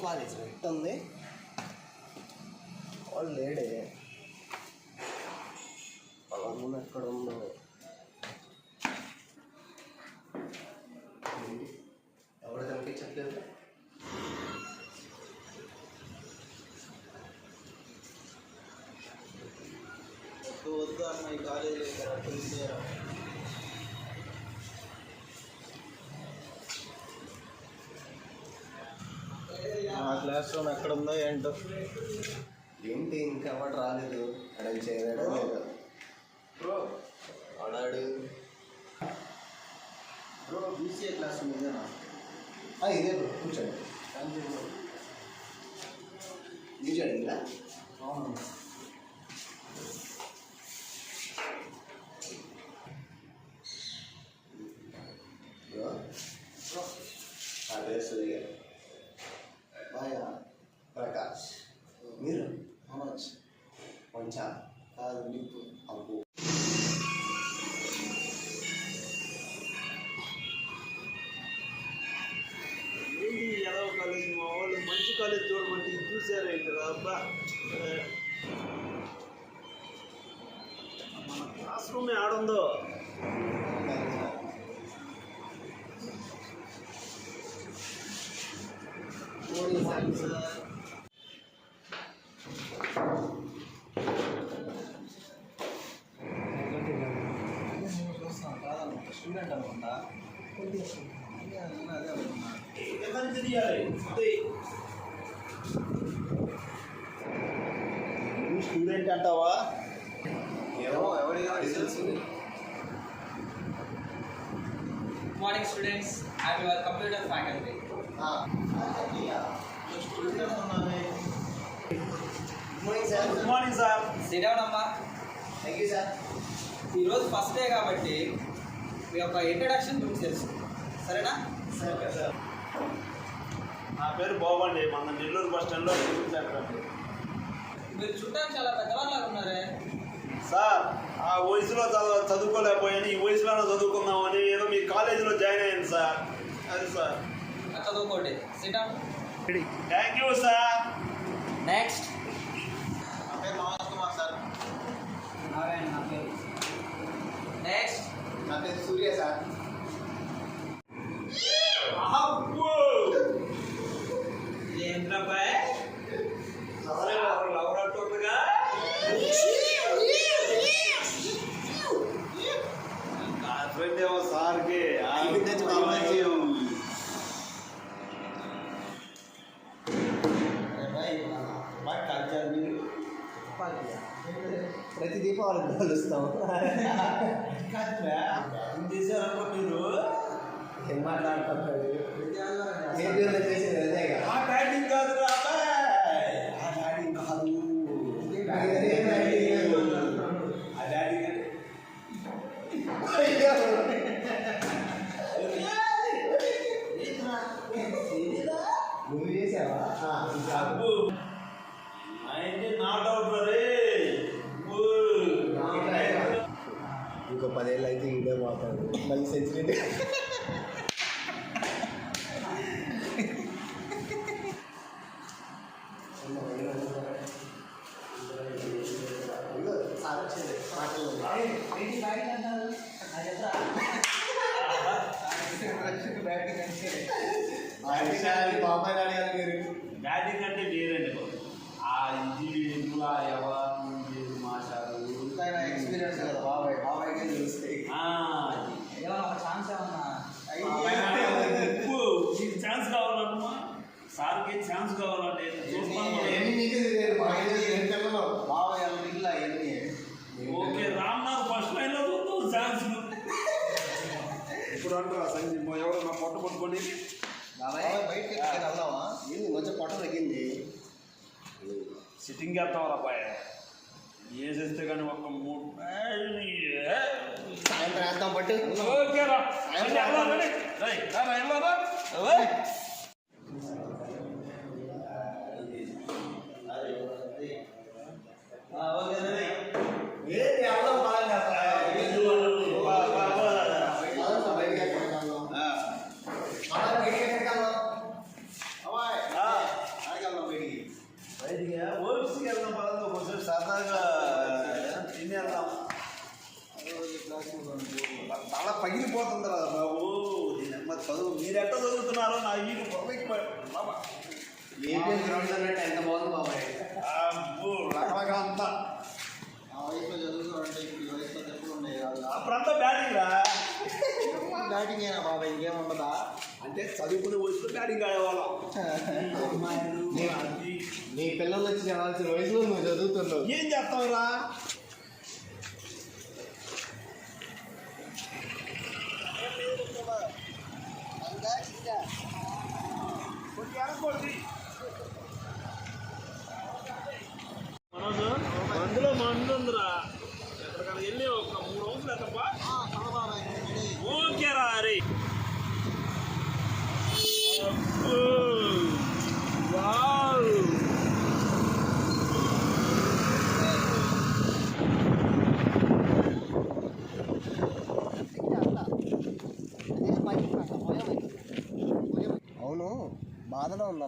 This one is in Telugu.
కాలేజ్ ఎట్టుంది వాళ్ళు లేడే వాళ్ళ ఎక్కడ ఉందో ఎవరు కనిపించట్లేదు. వద్దు అన్న ఈ కాలేజీ మా క్లాస్ రూమ్ ఎక్కడ ఉందో ఏంటో. ఏంటి ఇంకా ఎవడు రాలేదు, అడని చేయలేడు లేదు బ్రో. వాడాడు బ్రో బీసీఏ క్లాస్ రూమ్ ఇదేనా? ఇదే బ్రో, కూర్చోండి. కూర్చోండి ఇంకా. అవును బ్రో. నా పేరు సూర్య. బాయా ప్రకాష్. మీరు మనోజ్. కొంచెం కాదు నిప్పు అప్పు. ఏదో కాలేజ్ మా వాళ్ళు మంచి కాలేజ్ చూడమంటే చూసారు ఇక్కడ. అబ్బా మన క్లాస్ రూమ్ ఆడుందో. స్టూడెంట్ అనుకుంటా. స్టూడెంట్ అంటావా? ఏమో ఎవరిగా తెలుసు. Good morning students, I am your computer faculty. Good morning sir. Sit down amma. Thank you sir. ఈరోజు ఫస్ట్ డే కాబట్టి మీ యొక్క ఇంట్రడక్షన్ మీకు తెలుసు, సరేనా? సరే సార్. నా పేరు బాబు అండి, మన నెల్లూరు బస్ స్టాండ్లో సెంటర్ అండి. మీరు చూడడానికి చాలా పెద్దవాళ్ళగా ఉన్నారే సార్. ఆ వయసులో చదువుకోలేకపోయాను, ఈ వయసులోనే చదువుకుందామని ఏదో మీ కాలేజీలో జాయిన్ అయ్యాను సార్. అది సార్. చదువుకోండి. SIT down. Thank you sir. Next. నా పేరు మనోజ్ కుమార్ సార్. నా పేరు. నెక్స్ట్. నా పేరు సూర్య సార్. ఏంట్రాబాయ్ లవరట్టుగా ఫ్రెండ్ ఏమో సార్కి ప్రతి దీపావళికి కలుస్తాం. చేశారనుకో మీరు. ఏం మాట్లాడుతుంటాడు చేసేది అదేగా. ఆ బ్యాటింగ్ కాదు నువ్వు చేసావా? నాట్ అవుట్ రే. ఇంకో 10 ఏళ్ళు అయితే ఇదే పోతాడు మళ్ళీ సెంచరీ. బ్యాటింగ్ అంటే వేరండి. ఆ ఇంజనీరింగ్ ఆ ఎవరు మాట్లాడు ఎక్స్పీరియన్స్ కదా బాబాయ్. బాబాయ్కే తెలుస్తాయి. ఛాన్స్ ఏమన్నా ఛాన్స్ కావాలమ్మా. సార్కి ఛాన్స్ కావాలంటే బాబాయ్ ఇల్లు అవన్నీ ఓకే. రామ్నాథ్ ఫస్ట్ లైన్లో ఛాన్స్ ఇప్పుడు అంటారా సంజయ్ ఎవరు నా పొట్ట పట్టుకొని బాబాయ్ బయటకి వెళ్దామా? ఏంది కొంచెం పొట్ట తగ్గింది. సిట్టింగ్ చేస్తాం అబ్బాయి. వేసేస్తే కానీ ఒక 3 సాయంత్రం వేస్తాం పట్టు. ఓకేరా. తినేద్దాం. తల పగిలిపోతుంది కదా బాబు. దీనమ్మ చదువు మీరెట్ట చదువుతున్నారో నా వీలు పొరవైపోయాడు బాబా. ఏపీ గ్రౌండ్ అన్నట్టు ఎంత బాగుంది బాబాయ్. అబ్బో రకరకాల అంతా ఆ వయసులో చదువుతారంటే ఇప్పుడు ఈ వయసులో ఎప్పుడు ఉన్నాయి అప్పుడంతా బ్యాటింగ్ రా. బ్యాటింగ్ అయినా బాబాయ్ ఇంకేముండదా. అంటే చదువుకునే వయసులో బ్యాటింగ్ ఆడేవాళ్ళం. నీ పిల్లలు వచ్చి చదవాల్సిన వయసులో నువ్వు చదువుతున్నావు. ఏం చేస్తావురా? అందులో మందు ఉందిరా. ఎక్కడికైనా వెళ్ళి ఒక 3 రోజులు తప్ప ఓకే రా. అరే వావ్. అవును బాధలో ఉన్నా.